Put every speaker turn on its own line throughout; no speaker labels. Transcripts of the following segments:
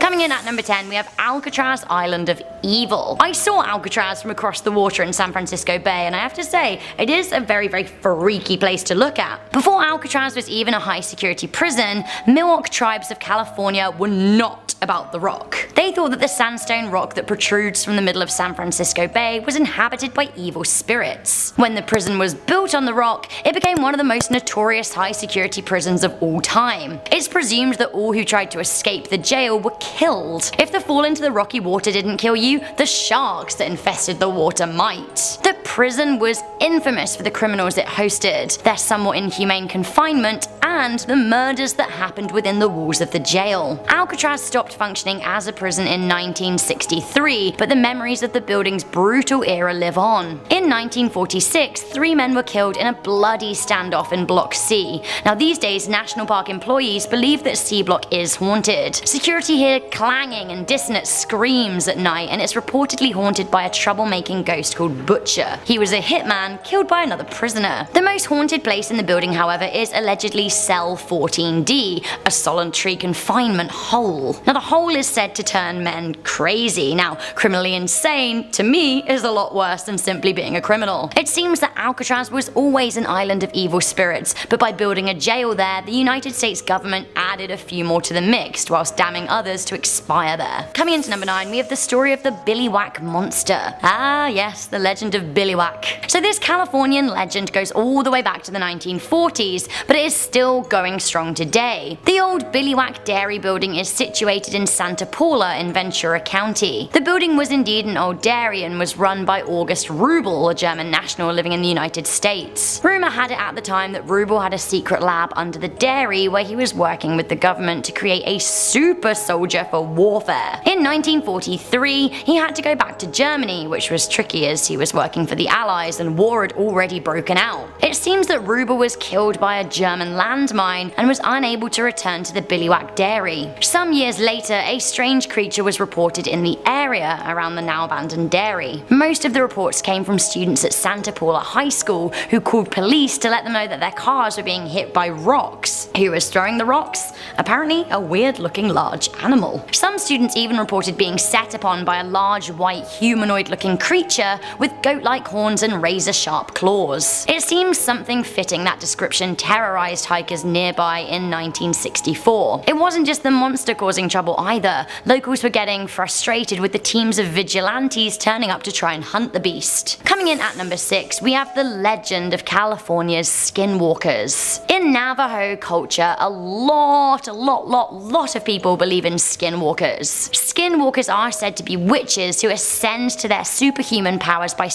Coming in at number 10, we have Alcatraz Island of Evil. I saw Alcatraz from across the water in San Francisco Bay, and I have to say, it is a very, very freaky place to look at. Before Alcatraz was even a high security prison, Miwok tribes of California were not about the rock. They thought that the sandstone rock that protrudes from the middle of San Francisco Bay was inhabited by evil spirits. When the prison was built on the rock, it became one of the most notorious high security prisons of all time. It's presumed that all who tried to escape the jail were killed. If the fall into the rocky water didn't kill you, the sharks that infested the water might. The prison was infamous for the criminals it hosted, their somewhat inhumane confinement, and the murders that happened within the walls of the jail. Alcatraz stopped functioning as a prison in 1963, but the memories of the building's brutal era live on. In 1946, 3 men were killed in a bloody standoff in Block C. Now these days, National Park employees believe that C Block is haunted. Security hear clanging and dissonant screams at night, and it's reportedly haunted by a troublemaking ghost called Butcher. He was a hitman killed by another prisoner. The most haunted place in the building, however, is allegedly Cell 14D, a solitary confinement hole. Now the hole is said to turn men crazy. Now, criminally insane, to me, is a lot worse than simply being a criminal. It seems that Alcatraz was always an island of evil spirits, but by building a jail there, the United States government added a few more to the mix, whilst damning others to expire there. Coming into number 9, we have the story of the Billywhack monster. Ah yes, the legend of Billywhack. So this Californian legend goes all the way back to the 1940s, but it is still going strong today. The old Billywhack dairy building is situated in Santa Paula in Ventura County. The building was indeed an old dairy and was run by August Rubel, a German national living in the United States. Rumour had it at the time that Rubel had a secret lab under the dairy where he was working with the government to create a super soldier for warfare. In 1943, he had to go back to Germany, which was tricky as he was working for the Allies and war had already broken out. It seems that Rubel was killed by a German landmine and was unable to return to the Billywhack dairy. Some years later, a strange creature was reported in the area around the now abandoned dairy. Most of the reports came from students at Santa Paula High School who called police to let them know that their cars were being hit by rocks. Who was throwing the rocks? Apparently a weird looking large animal. Some students even reported being set upon by a large white humanoid looking creature with goat-like horns and razor-sharp claws. It seems something fitting that description terrorized hikers nearby in 1964. It wasn't just the monster causing trouble either. Locals were getting frustrated with the teams of vigilantes turning up to try and hunt the beast. Coming in at number 6, we have the legend of California's skinwalkers. In Navajo culture, a lot of people believe in skinwalkers. Skinwalkers are said to be witches who ascend to their superhuman powers by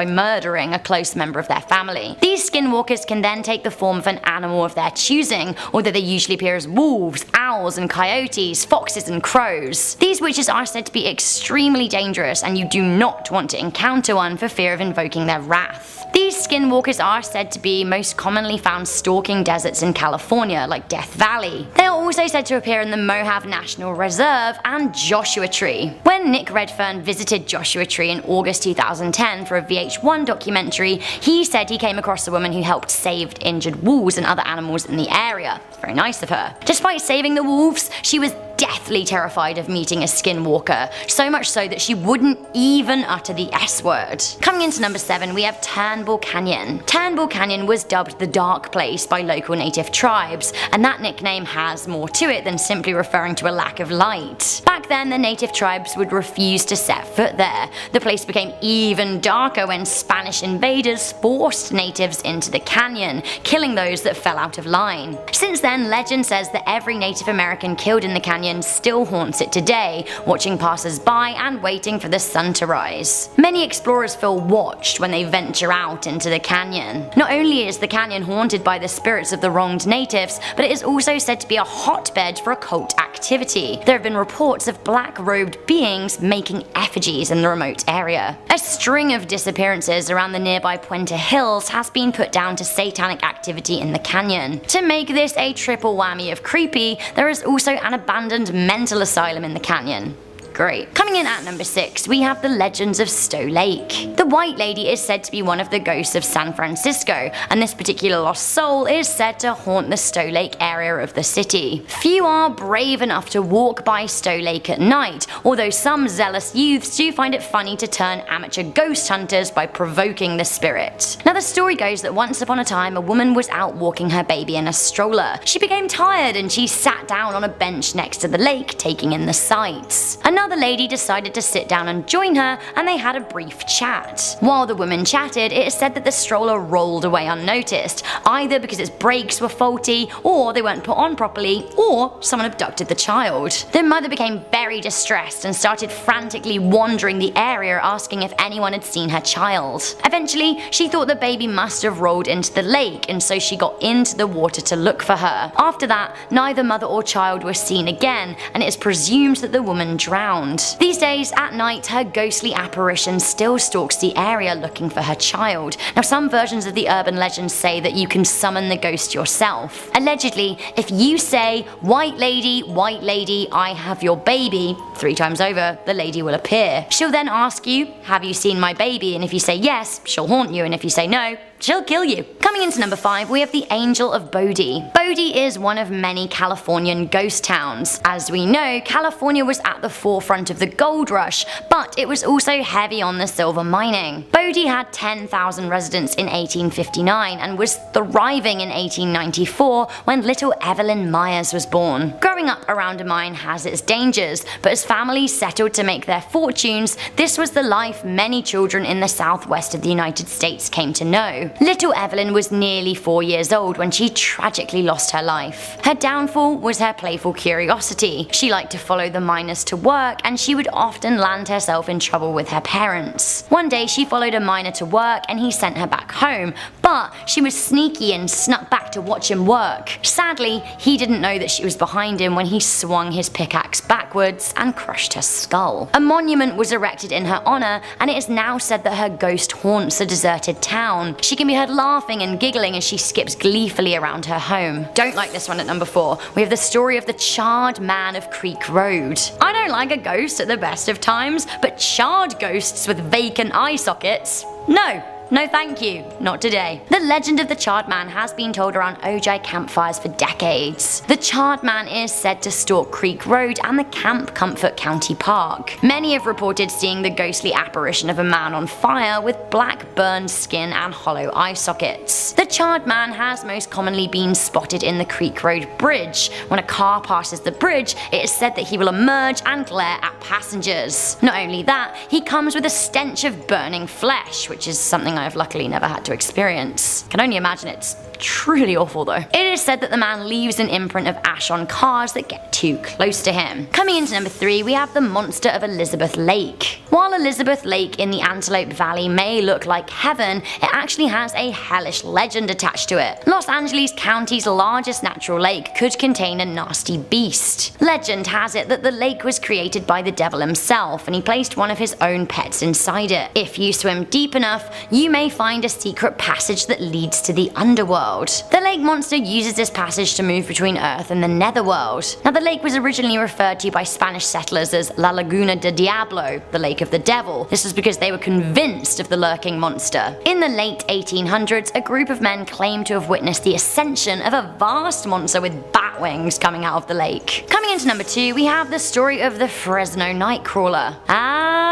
murdering a close member of their family. These skinwalkers can then take the form of an animal of their choosing, although they usually appear as wolves, owls and coyotes, foxes and crows. These witches are said to be extremely dangerous, and you do not want to encounter one for fear of invoking their wrath. These skinwalkers are said to be most commonly found stalking deserts in California, like Death Valley. They are also said to appear in the Mojave National Reserve and Joshua Tree. When Nick Redfern visited Joshua Tree in August 2010 for a VH1 documentary, he said he came across a woman who helped save injured wolves and other animals in the area. It's very nice of her. Despite saving the wolves, she was deathly terrified of meeting a skinwalker, so much so that she wouldn't even utter the S word. Coming into number 7, we have Turnbull Canyon. Turnbull Canyon was dubbed the Dark Place by local native tribes, and that nickname has more to it than simply referring to a lack of light. Back then, the native tribes would refuse to set foot there. The place became even darker when Spanish invaders forced natives into the canyon, killing those that fell out of line. Since then, legend says that every Native American killed in the canyon still haunts it today, watching passers-by and waiting for the sun to rise. Many explorers feel watched when they venture out into the canyon. Not only is the canyon haunted by the spirits of the wronged natives, but it is also said to be a hotbed for occult activity. There have been reports of black-robed beings making effigies in the remote area. A string of disappearances around the nearby Puente Hills has been put down to satanic activity in the canyon. To make this a triple whammy of creepy, there is also an abandoned mental asylum in the canyon. Great. Coming in at number 6, we have the legends of Stowe Lake. The White Lady is said to be one of the ghosts of San Francisco, and this particular lost soul is said to haunt the Stowe Lake area of the city. Few are brave enough to walk by Stowe Lake at night, although some zealous youths do find it funny to turn amateur ghost hunters by provoking the spirit. Now the story goes that once upon a time a woman was out walking her baby in a stroller. She became tired and she sat down on a bench next to the lake, taking in the sights. Another lady decided to sit down and join her, and they had a brief chat. While the women chatted, it is said that the stroller rolled away unnoticed, either because its brakes were faulty, or they weren't put on properly, or someone abducted the child. The mother became very distressed and started frantically wandering the area asking if anyone had seen her child. Eventually, she thought the baby must have rolled into the lake, and so she got into the water to look for her. After that, neither mother or child were seen again, and it is presumed that the woman drowned. These days, at night, her ghostly apparition still stalks the area looking for her child. Now, some versions of the urban legend say that you can summon the ghost yourself. Allegedly, if you say, white lady, I have your baby," 3 times over, the lady will appear. She'll then ask you, "Have you seen my baby?" And if you say yes, she'll haunt you, and if you say no, she'll kill you. Coming into number 5, we have the Angel of Bodie. Bodie is one of many Californian ghost towns. As we know, California was at the forefront of the gold rush, but it was also heavy on the silver mining. Bodie had 10,000 residents in 1859 and was thriving in 1894 when little Evelyn Myers was born. Growing up around a mine has its dangers, but as families settled to make their fortunes, this was the life many children in the southwest of the United States came to know. Little Evelyn was nearly 4 years old when she tragically lost her life. Her downfall was her playful curiosity. She liked to follow the miners to work, and she would often land herself in trouble with her parents. One day she followed a miner to work and he sent her back home, but she was sneaky and snuck back to watch him work. Sadly, he didn't know that she was behind him when he swung his pickaxe backwards and crushed her skull. A monument was erected in her honor, and it is now said that her ghost haunts a deserted town. She can be heard laughing and giggling as she skips gleefully around her home. Don't like this one at number 4. We have the story of the charred man of Creek Road. I don't like a ghost at the best of times, but charred ghosts with vacant eye sockets? No. No thank you, not today. The legend of the Charred Man has been told around Ojai campfires for decades. The Charred Man is said to stalk Creek Road and the Camp Comfort County Park. Many have reported seeing the ghostly apparition of a man on fire with black burned skin and hollow eye sockets. The Charred Man has most commonly been spotted in the Creek Road Bridge. When a car passes the bridge, it is said that he will emerge and glare at passengers. Not only that, he comes with a stench of burning flesh, which is something I've luckily never had to experience. Can only imagine it's truly awful though. It is said that the man leaves an imprint of ash on cars that get too close to him. Coming into number 3, we have the monster of Elizabeth Lake. While Elizabeth Lake in the Antelope Valley may look like heaven, it actually has a hellish legend attached to it. Los Angeles County's largest natural lake could contain a nasty beast. Legend has it that the lake was created by the devil himself, and he placed one of his own pets inside it. If you swim deep enough, you may find a secret passage that leads to the underworld. The lake monster uses this passage to move between Earth and the netherworld. Now, the lake was originally referred to by Spanish settlers as La Laguna de Diablo, the Lake of the Devil. This was because they were convinced of the lurking monster. In the late 1800s, a group of men claimed to have witnessed the ascension of a vast monster with bat wings coming out of the lake. Coming into number 2, we have the story of the Fresno Nightcrawler.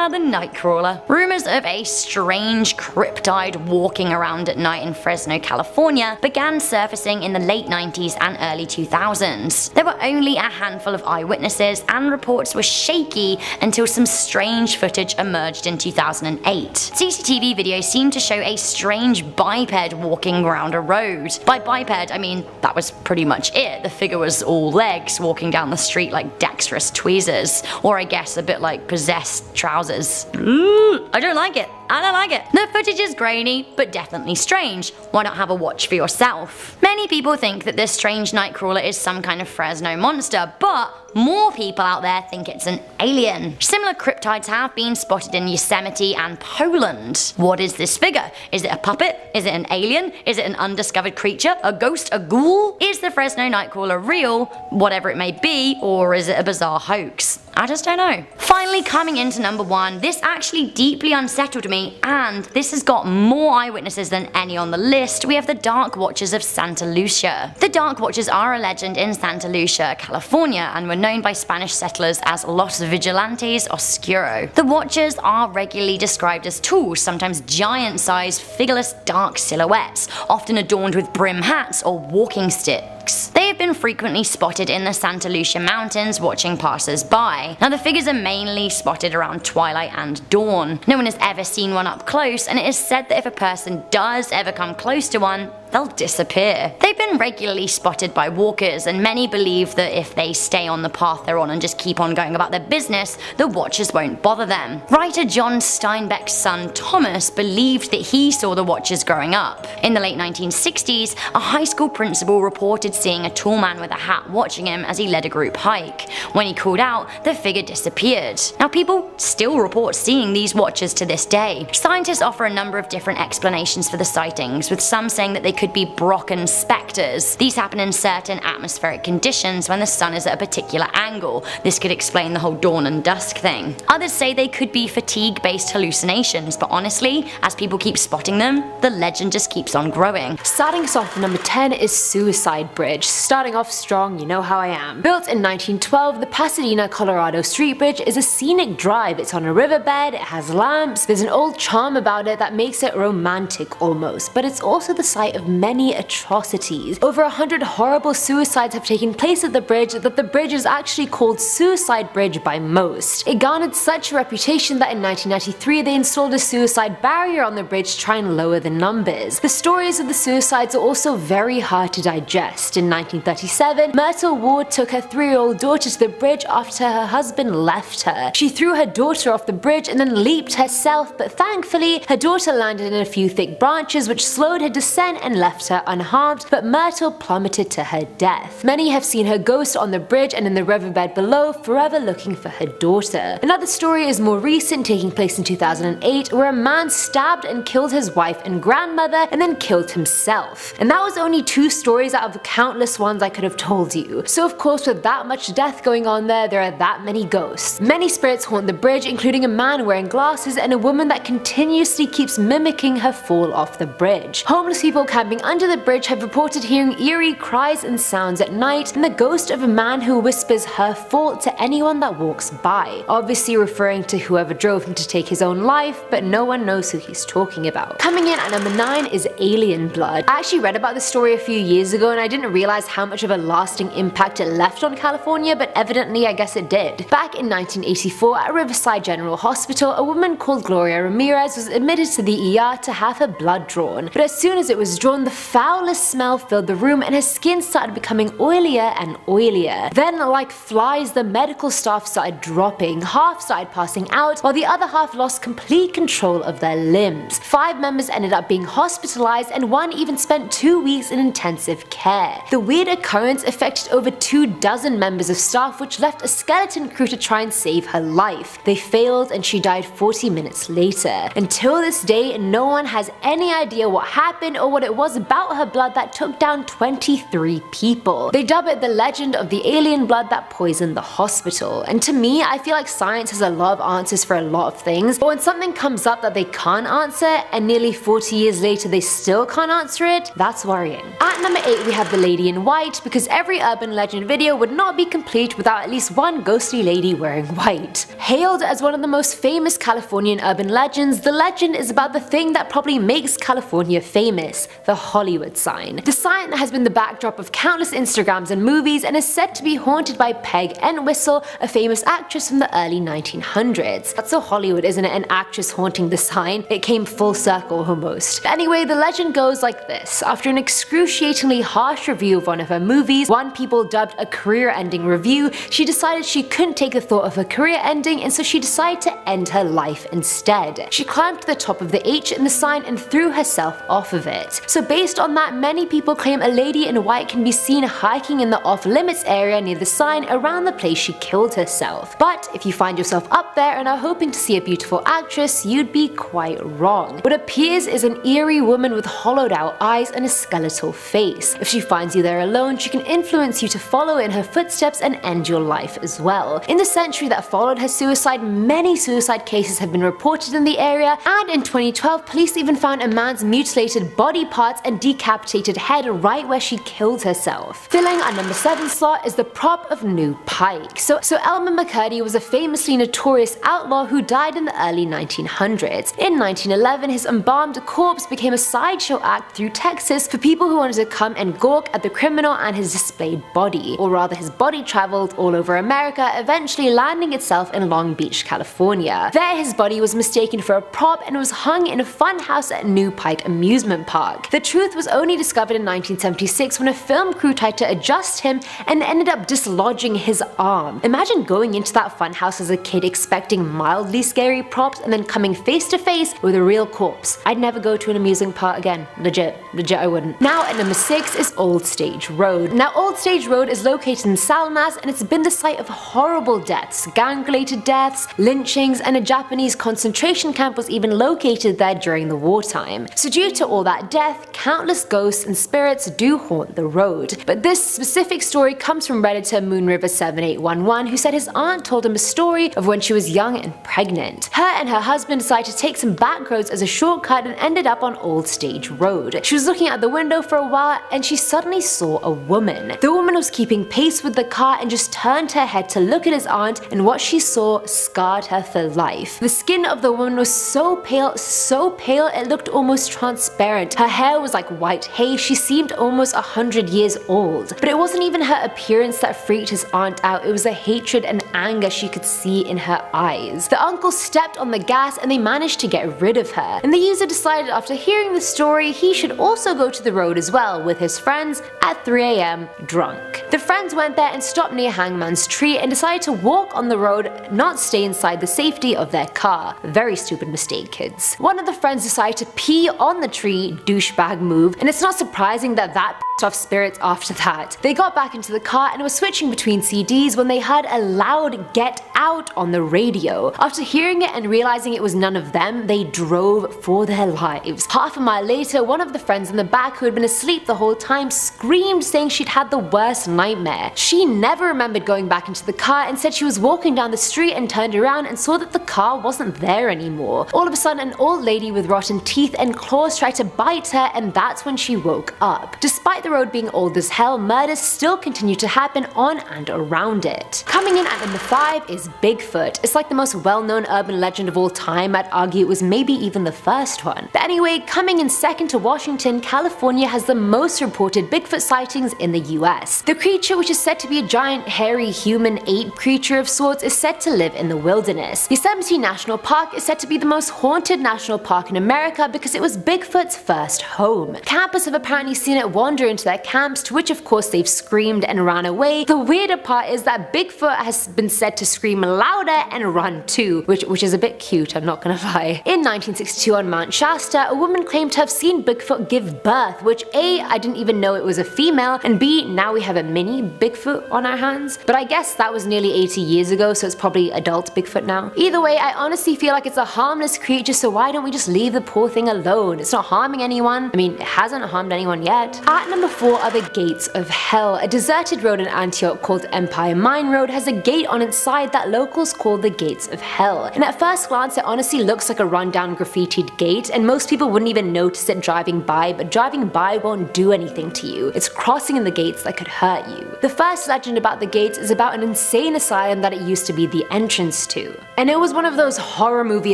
The Nightcrawler. Rumors of a strange cryptid walking around at night in Fresno, California began surfacing in the late 90s and early 2000s. There were only a handful of eyewitnesses, and reports were shaky until some strange footage emerged in 2008. CCTV videos seemed to show a strange biped walking around a road. By biped, I mean that was pretty much it. The figure was all legs walking down the street like dexterous tweezers, or I guess a bit like possessed trousers. I don't like it. I don't like it. The footage is grainy, but definitely strange. Why not have a watch for yourself? Many people think that this strange Nightcrawler is some kind of Fresno monster, but more people out there think it's an alien. Similar cryptids have been spotted in Yosemite and Poland. What is this figure? Is it a puppet? Is it an alien? Is it an undiscovered creature? A ghost? A ghoul? Is the Fresno Nightcrawler real, whatever it may be, or is it a bizarre hoax? I just don't know. Finally, coming into number 1, this actually deeply unsettled me, and this has got more eyewitnesses than any on the list. We have the Dark Watchers of Santa Lucia. The Dark Watchers are a legend in Santa Lucia, California, and were known by Spanish settlers as Los Vigilantes Oscuro. The Watchers are regularly described as tools, sometimes giant-sized, figureless dark silhouettes, often adorned with brim hats or walking sticks. They have been frequently spotted in the Santa Lucia Mountains watching passers-by. Now the figures are mainly spotted around twilight and dawn. No one has ever seen one up close, and it is said that if a person does ever come close to one, they'll disappear. They've been regularly spotted by walkers, and many believe that if they stay on the path they're on and just keep on going about their business, the Watchers won't bother them. Writer John Steinbeck's son Thomas believed that he saw the Watchers growing up. In the late 1960s, a high school principal reported seeing a tall man with a hat watching him as he led a group hike. When he called out, the figure disappeared. Now people still report seeing these Watchers to this day. Scientists offer a number of different explanations for the sightings, with some saying that they could be Brocken specters. These happen in certain atmospheric conditions when the sun is at a particular angle. This could explain the whole dawn and dusk thing. Others say they could be fatigue-based hallucinations, but honestly, as people keep spotting them, the legend just keeps on growing.
Starting us off at number 10 is Suicide Bridge. Starting off strong, you know how I am. Built in 1912, the Pasadena, Colorado Street Bridge is a scenic drive. It's on a riverbed, it has lamps, there's an old charm about it that makes it romantic almost, but it's also the site of many atrocities. Over 100 horrible suicides have taken place at the bridge that the bridge is actually called Suicide Bridge by most. It garnered such a reputation that in 1993 they installed a suicide barrier on the bridge to try and lower the numbers. The stories of the suicides are also very hard to digest. In 1937, Myrtle Ward took her 3-year-old daughter to the bridge after her husband left her. She threw her daughter off the bridge and then leaped herself, but thankfully her daughter landed in a few thick branches which slowed her descent and left her unharmed, but Myrtle plummeted to her death. Many have seen her ghost on the bridge and in the riverbed below, forever looking for her daughter. Another story is more recent, taking place in 2008, where a man stabbed and killed his wife and grandmother and then killed himself. And that was only 2 stories out of countless ones I could have told you. So of course, with that much death going on there are that many ghosts. Many spirits haunt the bridge, including a man wearing glasses and a woman that continuously keeps mimicking her fall off the bridge. Homeless people camping under the bridge have reported hearing eerie cries and sounds at night, and the ghost of a man who whispers her fault to anyone that walks by, obviously referring to whoever drove him to take his own life, but no one knows who he's talking about. Coming in at number 9 is Alien Blood. I actually read about this story a few years ago and I didn't realize how much of a lasting impact it left on California, but evidently I guess it did. Back in 1984 at Riverside General Hospital, a woman called Gloria Ramirez was admitted to the ER to have her blood drawn, but as soon as it was drawn, the foulest smell filled the room and her skin started becoming oilier and oilier. Then, like flies, the medical staff started dropping, half started passing out, while the other half lost complete control of their limbs. 5 members ended up being hospitalized and 1 even spent 2 weeks in intensive care. The weird occurrence affected over 24 members of staff, which left a skeleton crew to try and save her life. They failed and she died 40 minutes later. Until this day, no one has any idea what happened or what it was about her blood that took down 23 people. They dub it the legend of the alien blood that poisoned the hospital. And to me, I feel like science has a lot of answers for a lot of things, but when something comes up that they can't answer and nearly 40 years later they still can't answer it, that's worrying. At number 8 we have the Lady in White, because every urban legend video would not be complete without at least one ghostly lady wearing white. Hailed as one of the most famous Californian urban legends, the legend is about the thing that probably makes California famous, the Hollywood sign. The sign has been the backdrop of countless Instagrams and movies and is said to be haunted by Peg Entwistle, a famous actress from the early 1900s. That's so Hollywood, isn't it? An actress haunting the sign. It came full circle almost. Anyway, the legend goes like this. After an excruciatingly harsh review of one of her movies, one people dubbed a career-ending review, she decided she couldn't take the thought of her career ending, and so she decided to end her life instead. She climbed to the top of the H in the sign and threw herself off of it. So based on that, many people claim a lady in white can be seen hiking in the off-limits area near the sign around the place she killed herself. But if you find yourself up there and are hoping to see a beautiful actress, you'd be quite wrong. What appears is an eerie woman with hollowed out eyes and a skeletal face. If she finds you there alone, she can influence you to follow in her footsteps and end your life as well. In the century that followed her suicide, many suicide cases have been reported in the area, and in 2012 police even found a man's mutilated body parts and decapitated head right where she killed herself. Filling our number 7 slot is the prop of New Pike. So Elmer McCurdy was a famously notorious outlaw who died in the early 1900s. In 1911, his embalmed corpse became a sideshow act through Texas for people who wanted to come and gawk at the criminal and his displayed body. Or rather, his body traveled all over America, eventually landing itself in Long Beach, California. There, his body was mistaken for a prop and was hung in a fun house at New Pike Amusement Park. The truth was only discovered in 1976 when a film crew tried to adjust him and ended up dislodging his arm. Imagine going into that funhouse as a kid expecting mildly scary props and then coming face to face with a real corpse. I'd never go to an amusement park again. Legit I wouldn't. Now at number 6 is Old Stage Road. Now Old Stage Road is located in Salmas and it's been the site of horrible deaths, gang-related deaths, lynchings, and a Japanese concentration camp was even located there during the wartime. So due to all that death, countless ghosts and spirits do haunt the road. But this specific story comes from Redditor Moonriver7811, who said his aunt told him a story of when she was young and pregnant. Her and her husband decided to take some back roads as a shortcut and ended up on Old Stage Road. She was looking out the window for a while and she suddenly saw a woman. The woman was keeping pace with the car and just turned her head to look at his aunt, and what she saw scarred her for life. The skin of the woman was so pale it looked almost transparent. Her hair was like white hay, she seemed almost 100 years old. But it wasn't even her appearance that freaked his aunt out, it was the hatred and anger she could see in her eyes. The uncle stepped on the gas and they managed to get rid of her. And the user decided after hearing the story he should also go to the road as well with his friends at 3 AM drunk. The friends went there and stopped near Hangman's Tree and decided to walk on the road, not stay inside the safety of their car. Very stupid mistake, kids. One of the friends decided to pee on the tree, douchebag move, and it's not surprising that pissed off spirits after that. They got back into the car and were switching between CDs when they heard a loud "Get Out" on the radio. After hearing it and realizing it was none of them, they drove for their lives. Half a mile later, one of the friends in the back who had been asleep the whole time screamed, saying she'd had the worst nightmare. She never remembered going back into the car and said she was walking down the street and turned around and saw that the car wasn't there anymore. All of a sudden, an old lady with rotten teeth and claws tried to bite her, and that's when she woke up. Despite the road being old as hell, murders still continue to happen on and around it. Coming in at number 5 is Bigfoot. It's like the most well-known urban legend of all time. I'd argue it was maybe even the first one. But anyway, coming in second to Washington, California has the most reported Bigfoot sightings in the US. The creature, which is said to be a giant hairy human ape creature of sorts, is said to live in the wilderness. Yosemite National Park is said to be the most haunted national park in America because it was Bigfoot's first home. Campers have apparently seen it wander into their camps, to which of course they've screamed and ran away. The weirder part is that Bigfoot has been said to scream louder and run too, which is a bit cute, I'm not gonna lie. In 1962 on Mount Shasta, a woman claimed to have seen Bigfoot give birth, which A, I didn't even know it was a female, and B, now we have a mini Bigfoot on our hands. But I guess that was nearly 80 years ago, so it's probably adult Bigfoot now. Either way, I honestly feel like it's a harmless creature, so why don't we just leave the poor thing alone? It's not harming anyone. I mean, it hasn't harmed anyone yet. At number 4 are the Gates of Hell. A deserted road in Antioch called Empire Mine Road has a gate on its side that locals call the Gates of Hell. And at first glance, it honestly looks like a rundown graffitied gate, and most people wouldn't even notice it driving by, but driving by won't do anything to you. It's crossing in the gates that could hurt you. The first legend about the gates is about an insane asylum that it used to be the entrance to. And it was one of those horror movie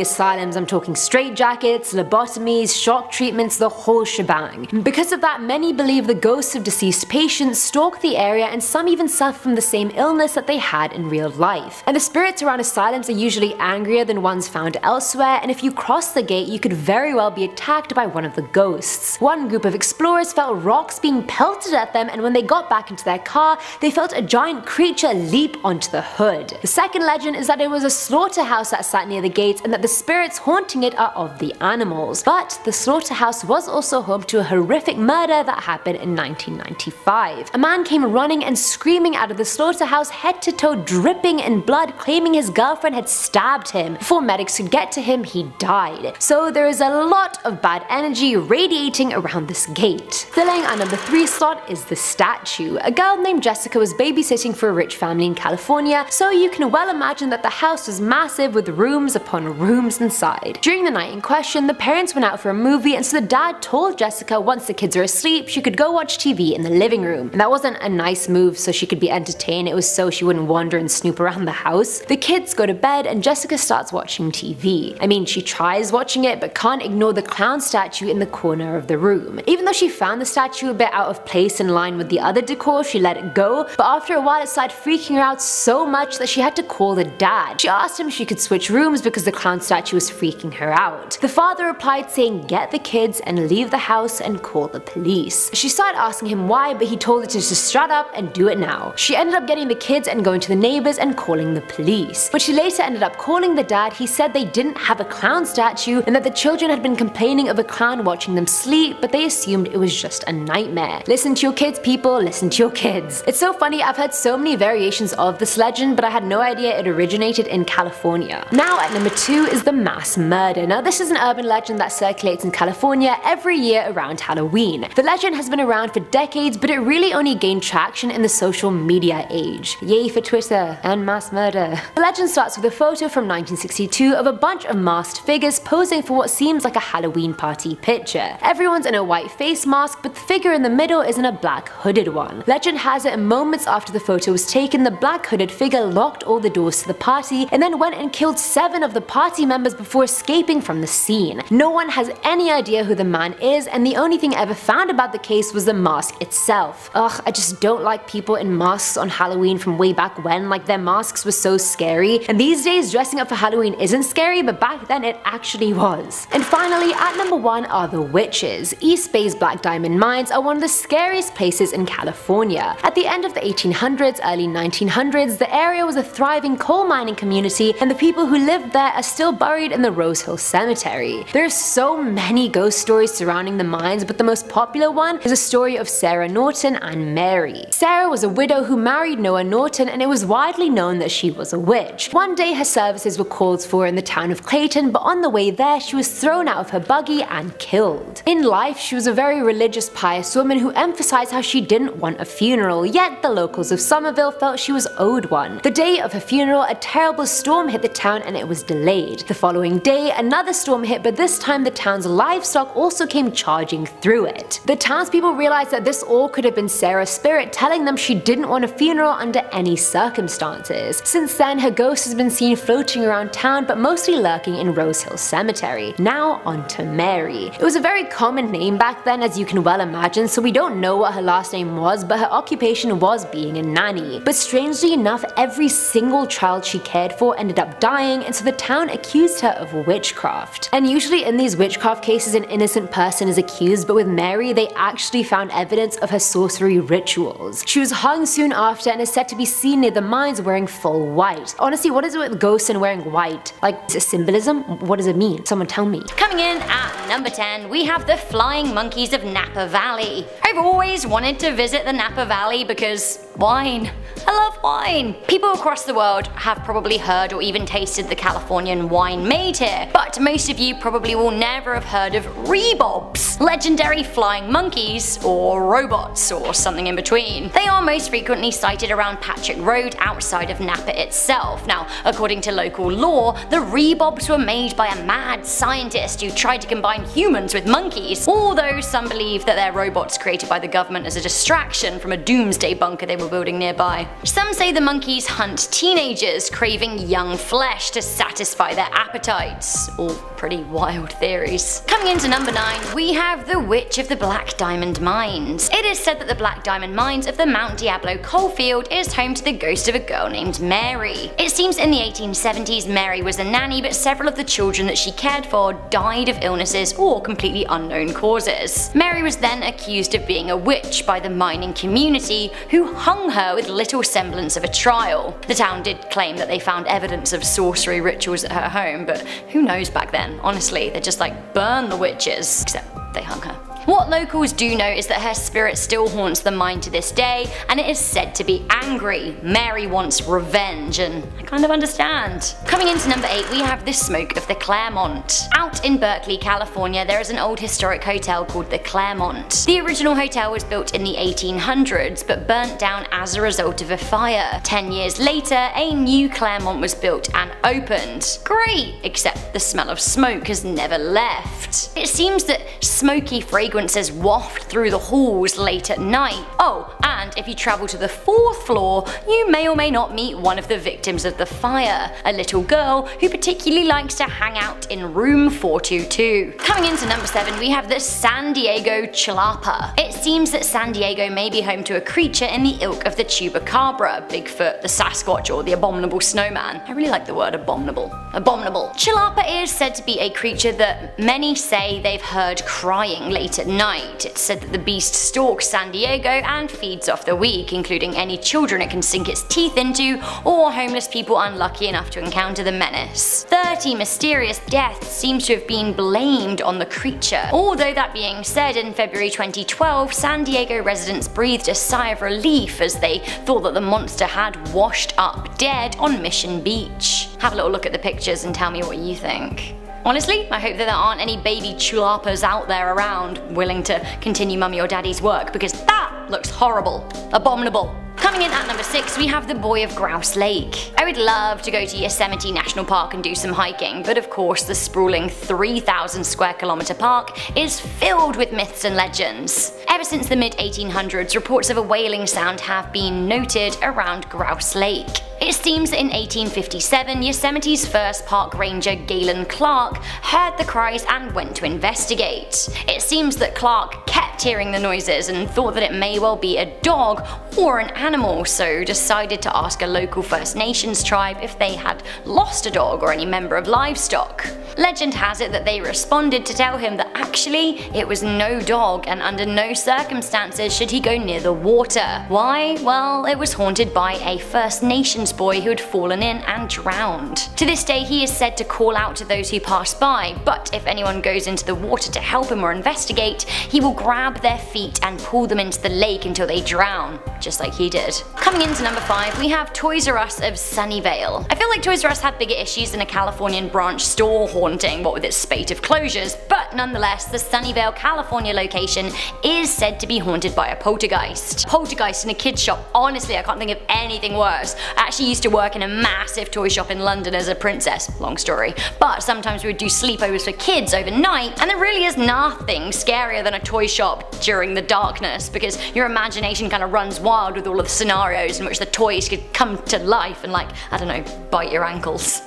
asylums. I'm talking straitjackets, lobotomies, shock treatments, the whole shebang. And because of that, many believe the ghosts of deceased patients stalk the area, and some even suffer from the same illness that they had in real life. And the spirits around asylums are usually angrier than ones found elsewhere, and if you cross the gate you could very well be attacked by one of the ghosts. One group of explorers felt rocks being pelted at them, and when they got back into their car they felt a giant creature leap onto the hood. The second legend is that it was a slaughterhouse that sat near the gates and that the spirits haunting it are of the animals. But the slaughterhouse was also home to a horrific murder that happened in 1995. A man came running and screaming out of the slaughterhouse, head to toe dripping in blood, claiming his girlfriend had stabbed him. Before medics could get to him, he died. So there is a lot of bad energy radiating around this gate. Filling our number 3 slot is the statue. A girl named Jessica was babysitting for a rich family in California, so you can well imagine that the house was massive with rooms upon rooms inside. During the night in question, the parents went out for a movie, and so the dad told Jessica once the kids are asleep she could go watch TV in the living room. And that wasn't a nice move so she could be entertained, it was so she wouldn't wander and snoop around the house. The kids go to bed and Jessica starts watching TV. I mean, she tries watching it but can't ignore the clown statue in the corner of the room. Even though she found the statue a bit out of place in line with the other decor, she let it go, but after a while it started freaking her out so much that she had to call the dad. She asked him if she could switch rooms because the clown statue was freaking her out. The father replied saying get the kids and leave the house and call the police. She started asking him why, but he told her to just shut up and do it now. She ended up getting the kids and going to the neighbors and calling the police. But she later ended up calling the dad. He said they didn't have a clown statue and that the children had been complaining of a clown watching them sleep, but they assumed it was just a nightmare. Listen to your kids, people, listen to your kids. It's so funny, I've heard so many variations of this legend, but I had no idea it originated in California. Now at number 2 is the mass murder. Now this is an urban legend that circulates in California every year around Halloween. The legend has been around for decades, but it really only gained traction in the social media age. Yay for Twitter and mass murder. The legend starts with a photo from 1962 of a bunch of masked figures posing for what seems like a Halloween party picture. Everyone's in a white face mask, but the figure in the middle is in a black hooded one. Legend has it moments after the photo was taken, the black hooded figure locked all the doors to the party and then went and killed 7 of the party members before escaping from the scene. No one has any idea who the man is, and the only thing ever found about the case was the mask itself. Ugh, I just don't like people in masks on Halloween from way back when, like their masks were so scary. And these days dressing up for Halloween isn't scary, but back then it actually was. And finally, at number 1 are the witches. East Bay's Black Diamond Mines are one of the scariest places in California. At the end of the 1800s, early 1900s, the area was a thriving coal mining community, and the people who lived there are still buried in the Rose Hill Cemetery. There are so many ghost stories surrounding the mines, but the most popular one is a story of Sarah Norton and Mary. Sarah was a widow who married Noah Norton, and it was widely known that she was a witch. One day her services were called for in the town of Clayton, but on the way there she was thrown out of her buggy and killed. In life, she was a very religious, pious woman who emphasized how she didn't want a funeral, yet the locals of Somerville felt she was owed one. The day of her funeral, a terrible storm hit the town and it was delayed. The following day, another storm hit, but this time the town's livestock also came charging through it. The townspeople realized that this all could have been Sarah's spirit telling them she didn't want a funeral under any circumstances. Since then, her ghost has been seen floating around town, but mostly lurking in Rose Hill Cemetery. Now on to Mary. It was a very common name back then, as you can well imagine, so we don't know what her last name was, but her occupation was being a nanny. But strangely enough, every single child she cared for ended up dying, and so the town accused her of witchcraft. And usually in these witchcraft cases an innocent person is accused, but with Mary they actually found evidence of her sorcery rituals. She was hung soon after and is said to be seen near the mines wearing full white. Honestly, what is it with ghosts and wearing white? Like, is it symbolism? What does it mean? Someone tell me.
Coming in at number 10, we have the Flying Monkeys of Napa Valley. I've always wanted to visit the Napa Valley because wine. I love wine. People across the world have probably heard or even tasted the Californian wine made here, but most of you probably will never have heard of rebobs, legendary flying monkeys or robots or something in between. They are most frequently sighted around Patrick Road outside of Napa itself. Now, according to local law, the rebobs were made by a mad scientist who tried to combine humans with monkeys, although some believe that they're robots created by the government as a distraction from a doomsday bunker they were stable building nearby. Some say the monkeys hunt teenagers craving young flesh to satisfy their appetites. All pretty wild theories. Coming into number 9, we have the Witch of the Black Diamond Mines. It is said that the Black Diamond Mines of the Mount Diablo coalfield is home to the ghost of a girl named Mary. It seems in the 1870s Mary was a nanny, but several of the children that she cared for died of illnesses or completely unknown causes. Mary was then accused of being a witch by the mining community, who hung her with little semblance of a trial. The town did claim that they found evidence of sorcery rituals at her home, but who knows back then? Honestly, they just burn the witches, except they hung her. What locals do know is that her spirit still haunts the mine to this day, and it is said to be angry. Mary wants revenge, and I kind of understand. Coming into number 8, we have the Smoke of the Claremont. Out in Berkeley, California, there is an old historic hotel called the Claremont. The original hotel was built in the 1800s, but burnt down as a result of a fire. 10 years later, a new Claremont was built and opened. Great, except the smell of smoke has never left. It seems that smoky fragrances waft through the halls late at night. Oh, and if you travel to the 4th floor, you may or may not meet one of the victims of the fire, a little girl who particularly likes to hang out in room 422. Coming into number 7, we have the San Diego Chilapa. It seems that San Diego may be home to a creature in the ilk of the Chupacabra, Bigfoot, the Sasquatch, or the Abominable Snowman. I really like the word abominable. Abominable. Chilapa is said to be a creature that many say they've heard crying late at night. It's said that the beast stalks San Diego and feeds off the weak, including any children it can sink its teeth into, or homeless people unlucky enough to encounter the menace. 30 mysterious deaths seem to have been blamed on the creature. Although that being said, in February 2012, San Diego residents breathed a sigh of relief as they thought that the monster had washed up dead on Mission Beach. Have a little look at the pictures and tell me what you think. Honestly, I hope that there aren't any baby chulapas out there around willing to continue mummy or daddy's work, because that looks horrible. Abominable. Coming in at number 6, we have the Boy of Grouse Lake. I would love to go to Yosemite National Park and do some hiking, but of course the sprawling 3,000 square kilometer park is filled with myths and legends. Ever since the mid-1800s, reports of a wailing sound have been noted around Grouse Lake. It seems that in 1857, Yosemite's first park ranger Galen Clark heard the cries and went to investigate. It seems that Clark kept hearing the noises and thought that it may well be a dog or an animal, so decided to ask a local First Nations tribe if they had lost a dog or any member of livestock. Legend has it that they responded to tell him that actually it was no dog, and under no circumstances should he go near the water. Why? Well, it was haunted by a First Nations boy who had fallen in and drowned. To this day he is said to call out to those who pass by, but if anyone goes into the water to help him or investigate, he will grab their feet and pull them into the lake until they drown, just like he did. Coming into number 5, we have Toys R Us of Sunnyvale. I feel like Toys R Us had bigger issues than a Californian branch store haunting, what with its spate of closures, but nonetheless the Sunnyvale, California location is said to be haunted by a poltergeist. Poltergeist in a kid's shop, honestly I can't think of anything worse. I actually used to work in a massive toy shop in London as a princess, long story, but sometimes we would do sleepovers for kids overnight, and there really is nothing scarier than a toy shop during the darkness, because your imagination kind of runs wild with all of the scenarios in which the toys could come to life and I don't know, bite your ankles.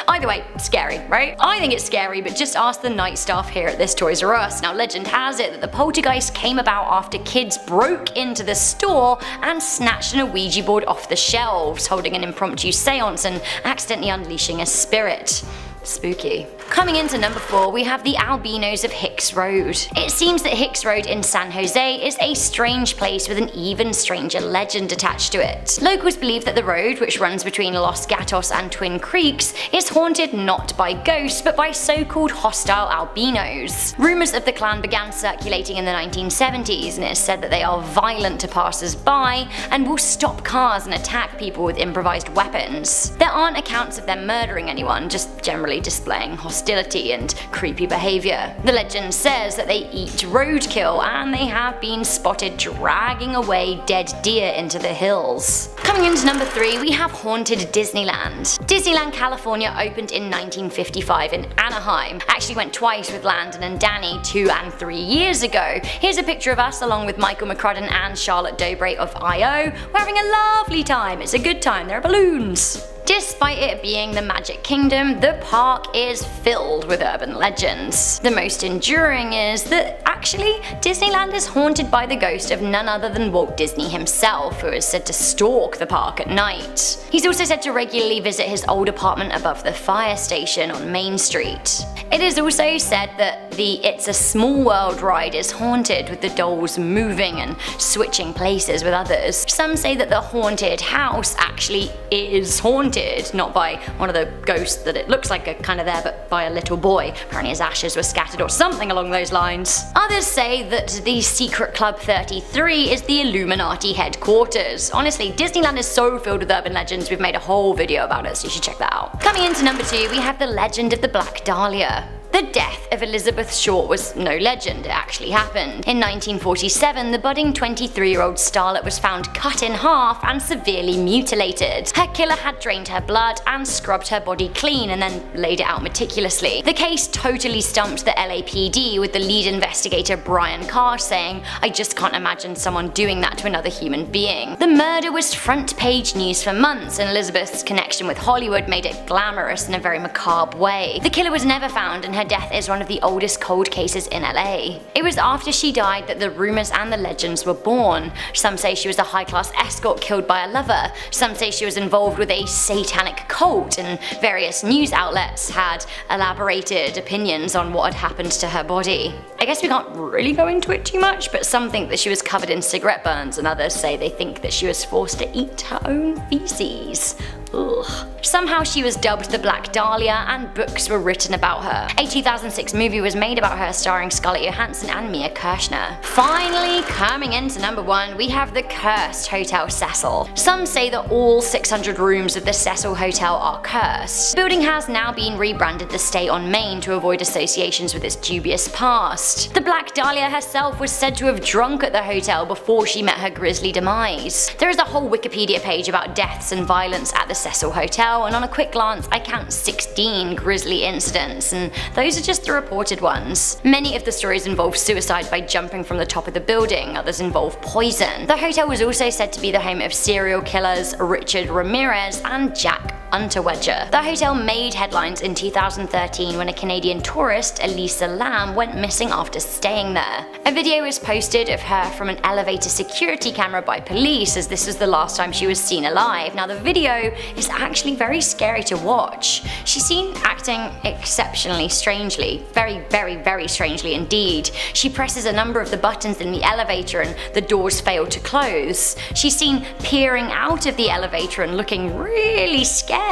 Either way, scary, right? I think it's scary, but just ask the night staff here at this Toys R Us. Now legend has it that the poltergeist came about after kids broke into the store and snatched an Ouija board off the shelves, holding an impromptu seance and accidentally unleashing a spirit. Spooky. Coming into number 4, we have the Albinos of Hicks Road. It seems that Hicks Road in San Jose is a strange place with an even stranger legend attached to it. Locals believe that the road, which runs between Los Gatos and Twin Creeks, is haunted not by ghosts but by so-called hostile albinos. Rumours of the clan began circulating in the 1970s, and it is said that they are violent to passers-by and will stop cars and attack people with improvised weapons. There aren't accounts of them murdering anyone, just generally probably displaying hostility and creepy behavior. The legend says that they eat roadkill, and they have been spotted dragging away dead deer into the hills. Coming into number 3, we have Haunted Disneyland. Disneyland California opened in 1955 in Anaheim. I actually went twice with Landon and Danny 2 and 3 years ago. Here's a picture of us along with Michael McCrudden and Charlotte Dobre of I.O. We're having a lovely time. It's a good time. There are balloons. Despite it being the Magic Kingdom, the park is filled with urban legends. The most enduring is that actually Disneyland is haunted by the ghost of none other than Walt Disney himself, who is said to stalk the park at night. He's also said to regularly visit his old apartment above the fire station on Main Street. It is also said that the It's a Small World ride is haunted, with the dolls moving and switching places with others. Some say that the haunted house actually is haunted, not by one of the ghosts that it looks like are kind of there, but by a little boy. Apparently his ashes were scattered or something along those lines. Others say that the Secret Club 33 is the Illuminati headquarters. Honestly, Disneyland is so filled with urban legends, we've made a whole video about it, so you should check that out. Coming into number 2, we have the legend of the Black Dahlia. The death of Elizabeth Short was no legend, it actually happened. In 1947, the budding 23-year-old starlet was found cut in half and severely mutilated. Her killer had drained her blood and scrubbed her body clean and then laid it out meticulously. The case totally stumped the LAPD, with the lead investigator Brian Carr saying, "I just can't imagine someone doing that to another human being." The murder was front page news for months, and Elizabeth's connection with Hollywood made it glamorous in a very macabre way. The killer was never found, and her death is one of the oldest cold cases in LA. It was after she died that the rumors and the legends were born. Some say she was a high-class escort killed by a lover. Some say she was involved with a satanic cult, and various news outlets had elaborated opinions on what had happened to her body. I guess we can't really go into it too much, but some think that she was covered in cigarette burns, and others say they think that she was forced to eat her own feces. Ugh. Somehow she was dubbed the Black Dahlia, and books were written about her. A 2006 movie was made about her starring Scarlett Johansson and Mia Kirshner. Finally, coming into number 1, we have the cursed Hotel Cecil. Some say that all 600 rooms of the Cecil Hotel are cursed. The building has now been rebranded the Stay on Main to avoid associations with its dubious past. The Black Dahlia herself was said to have drunk at the hotel before she met her grisly demise. There is a whole Wikipedia page about deaths and violence at the Cecil Hotel, and on a quick glance I count 16 grisly incidents, and those are just the reported ones. Many of the stories involve suicide by jumping from the top of the building, others involve poison. The hotel was also said to be the home of serial killers Richard Ramirez and Jack Unterweger. The hotel made headlines in 2013 when a Canadian tourist, Elisa Lam, went missing after staying there. A video was posted of her from an elevator security camera by police, as this was the last time she was seen alive. Now the video is actually very scary to watch. She's seen acting exceptionally strangely, very strangely indeed. She presses a number of the buttons in the elevator and the doors fail to close. She's seen peering out of the elevator and looking really scared.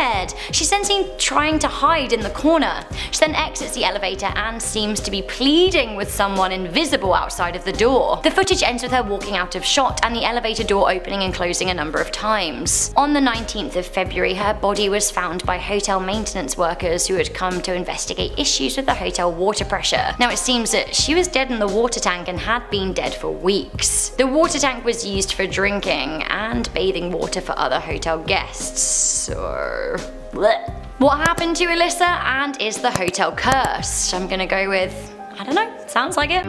She's then seen trying to hide in the corner. She then exits the elevator and seems to be pleading with someone invisible outside of the door. The footage ends with her walking out of shot and the elevator door opening and closing a number of times. On the 19th of February, her body was found by hotel maintenance workers who had come to investigate issues with the hotel water pressure. Now it seems that she was dead in the water tank and had been dead for weeks. The water tank was used for drinking and bathing water for other hotel guests, so blech. What happened to Alyssa, and is the hotel cursed? I'm gonna go with, I don't know, sounds like it.